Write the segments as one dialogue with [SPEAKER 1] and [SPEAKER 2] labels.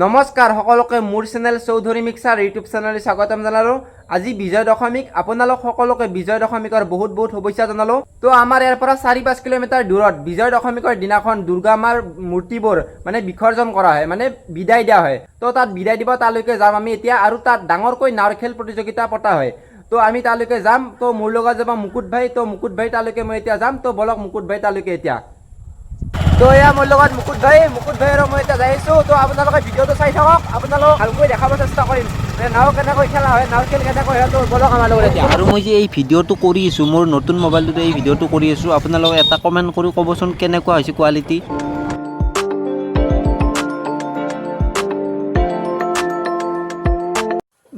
[SPEAKER 1] নমস্কাৰ সকলোকে মোৰ চেনেল চৌধুৰী মিক্সাৰ ইউটিউব চেনেললৈ স্বাগতম জনালোঁ। আজি বিজয় দশমীক আপোনালোক সকলোকে বিজয় দশমীকৰ বহুত শুভেচ্ছা জনালোঁ। তো আমাৰ ইয়াৰ পৰা 4-5 কিলোমিটাৰ দূৰত বিজয় দশমীকৰ দিনাখন দুৰ্গা মাৰ মূৰ্তিবোৰ মানে বিসৰ্জন কৰা হয়, মানে বিদায় দিয়া হয়। তো তাত বিদায় দিব তালৈকে যাম আমি এতিয়া, আৰু তাত ডাঙৰকৈ নাৱৰ খেল প্ৰতিযোগিতা পতা হয়। তো আমি তালৈকে যাম। তো মোৰ লগত যাব মুকুট ভাই। তো মুকুট ভাই তালৈকে মই এতিয়া যাম। তো বলক মুকুট ভাই তালৈকে এতিয়া। তো এয়া মোৰ লগত মুকুট ভাই আৰু মই এতিয়া যাই আছোঁ। তো আপোনালোকে ভিডিঅ'টো চাই থাকক, আপোনালোকক ভালকৈ দেখাব চেষ্টা কৰিম নাও কেনেকৈ খেলা হয়, নাও খেল কেনেকৈ হয়। তো বলক আমাৰ লগত এতিয়া।
[SPEAKER 2] আৰু মই যে এই ভিডিঅ'টো কৰি আছোঁ, মোৰ নতুন মোবাইলটোতে এই ভিডিঅ'টো কৰি আছোঁ, আপোনালোকে এটা কমেণ্ট কৰি ক'বচোন কেনেকুৱা হৈছে কোৱালিটি।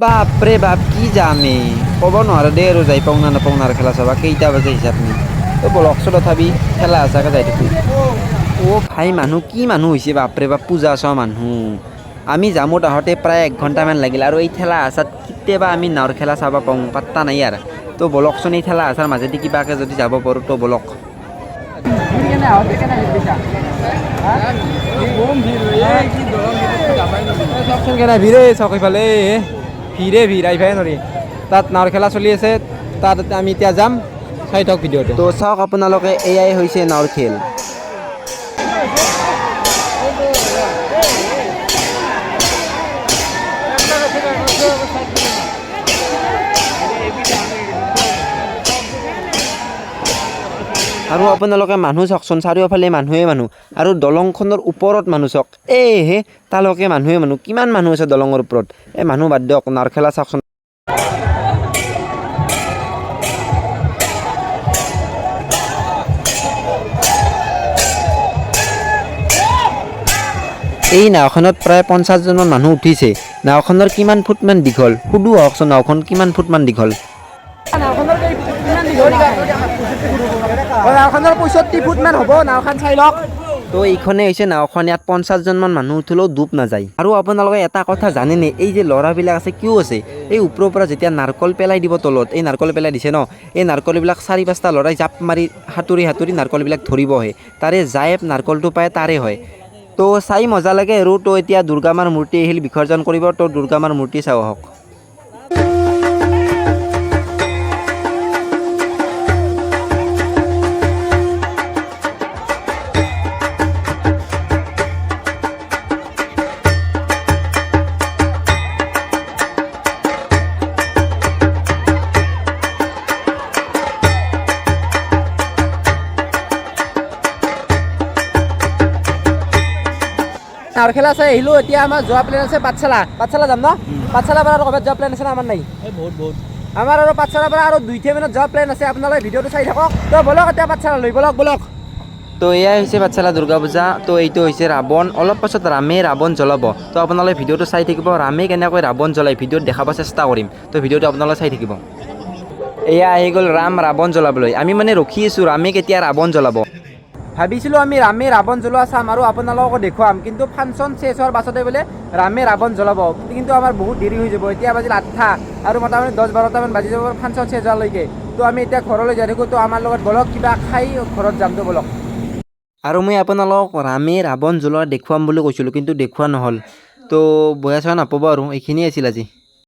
[SPEAKER 2] বাপৰে বাপ, কি যামে ক'ব নোৱাৰোঁ দেই আৰু যাই পাওঁ না নাপাওঁ না খেলা চাবা কেইটা বাজে হিচাপ নি। তো বলকচোন তথাপি খেলা আছাকে যাই থাকোঁ। অ' ভাই মানুহ কি মানুহ হৈছে বাপৰে বাপ, পূজা চোৱা মানুহ। আমি যামত আহোঁতে প্ৰায় 1 ঘণ্টামান লাগিল, আৰু এই ঠেলা আছাত কেতিয়াবা আমি নাৱৰ খেলা চাব পাওঁ পাত্তা নাই আৰু। তো বলকচোন এই ঠেলা আছাৰ মাজেদি কিবাকৈ যদি যাব পাৰোঁ তো বলক।
[SPEAKER 1] ভিৰে চক ইফালে ভিৰ আহিবাই নোৱাৰি। তাত নাৱৰ খেলা চলি আছে, তাত আমি এতিয়া যাম, চাই থাকক ভিডিঅ'টো।
[SPEAKER 2] তো চাওক আপোনালোকে, এয়াই হৈছে নাৱৰ খেল। আৰু আপোনালোকে মানুহ চাওকচোন, চাৰিওফালে মানুহে মানুহ, আৰু দলংখনৰ ওপৰত মানুহ চাওক। হে তালৈকে মানুহে মানুহ, কিমান মানুহ আছে দলঙৰ ওপৰত। মানুহ বাদ দিয়ক, নাৱৰ খেলা চাওকচোন। এই নাওখনত প্ৰায় 50জনমান মানুহ উঠিছে। নাওখনৰ কিমান ফুটমান দীঘল সুধো আহকচোন, নাওখন কিমান ফুটমান দীঘল।
[SPEAKER 1] নাওখনৰ 65 ফুটমান হ'ব, নাওখন চাই লওক।
[SPEAKER 2] তো এইখনে হৈছে নাওখন, ইয়াত 50জনমান মানুহ উঠিলেও ডুব নাযায়। আৰু আপোনালোকে এটা কথা জানেনে, এই যে ল'ৰাবিলাক আছে কিয় আছে, এই ওপৰৰ পৰা যেতিয়া নাৰকল পেলাই দিব তলত, এই নাৰকল পেলাই দিছে ন, এই নাৰকলবিলাক 4-5টা ল'ৰাই জাপ মাৰি সাঁতুৰি নাৰকলবিলাক ধৰিব আহে। তাৰে যায় নাৰকলটো পায় তাৰে হয়। তো চাই মজা লাগে আৰু। তো এতিয়া দুৰ্গা মাৰ মূৰ্তি আহিল বিসৰ্জন কৰিব, তো দুৰ্গা মাৰ মূৰ্তি চাওঁ আহক।
[SPEAKER 1] নাৱৰ খেলা চাই আহিলোঁ, এতিয়া আমাৰ যোৱা প্লেন আছে পাঠশালা যাম ন। পাঠশালাৰ পৰা আৰু ক'ৰবাত যোৱা প্লেন আছে না? আমাৰ নাই, আমাৰ আৰু পাঠশালাৰ পৰা আৰু 2 মানত যোৱা প্লেন আছে। আপোনালোকে ভিডিঅ'টো চাই থাকক। তো বলক এতিয়া পাঠশালা লৈ বলক।
[SPEAKER 2] তো এয়াই হৈছে পাঠশালা দুৰ্গা পূজা। তো এইটো হৈছে ৰাৱণ, অলপ পাছত ৰামে ৰাৱণ জ্বলাব। তো আপোনালোকে ভিডিঅ'টো চাই থাকিব, ৰামে কেনেকৈ ৰাৱণ জ্বলাই ভিডিঅ'ত দেখাব চেষ্টা কৰিম। তো ভিডিঅ'টো আপোনালোকে চাই থাকিব। এয়া আহি গ'ল ৰাম ৰাৱণ জ্বলাবলৈ। আমি মানে ৰখি আছোঁ ৰামে কেতিয়া ৰাৱণ জ্বলাব।
[SPEAKER 1] ভাবিছিলোঁ আমি ৰামে ৰাৱণ জ্বলোৱা চাম আৰু আপোনালোকক দেখুৱাম, কিন্তু ফাংচন শেষ হোৱাৰ পাছতে বোলে ৰামে ৰাৱণ জ্বলাব। কিন্তু আমাৰ বহুত দেৰি হৈ যাব, এতিয়া বাজিল 8টা, আৰু মোটামুটি 10-12টামান বাজি যাব ফাংচন শেষ হোৱালৈকে। তো আমি এতিয়া ঘৰলৈ যাই থাকোঁ। তো আমাৰ লগত বলক, কিবা খাই ঘৰত যাম। তো বলক।
[SPEAKER 2] আৰু মই আপোনালোকক ৰামে ৰাৱণ জ্বলোৱা দেখুৱাম বুলি কৈছিলোঁ, কিন্তু দেখুওৱা নহ'ল। তো বয়া চয়া নাপাব আৰু, এইখিনিয়ে আছিল আজি।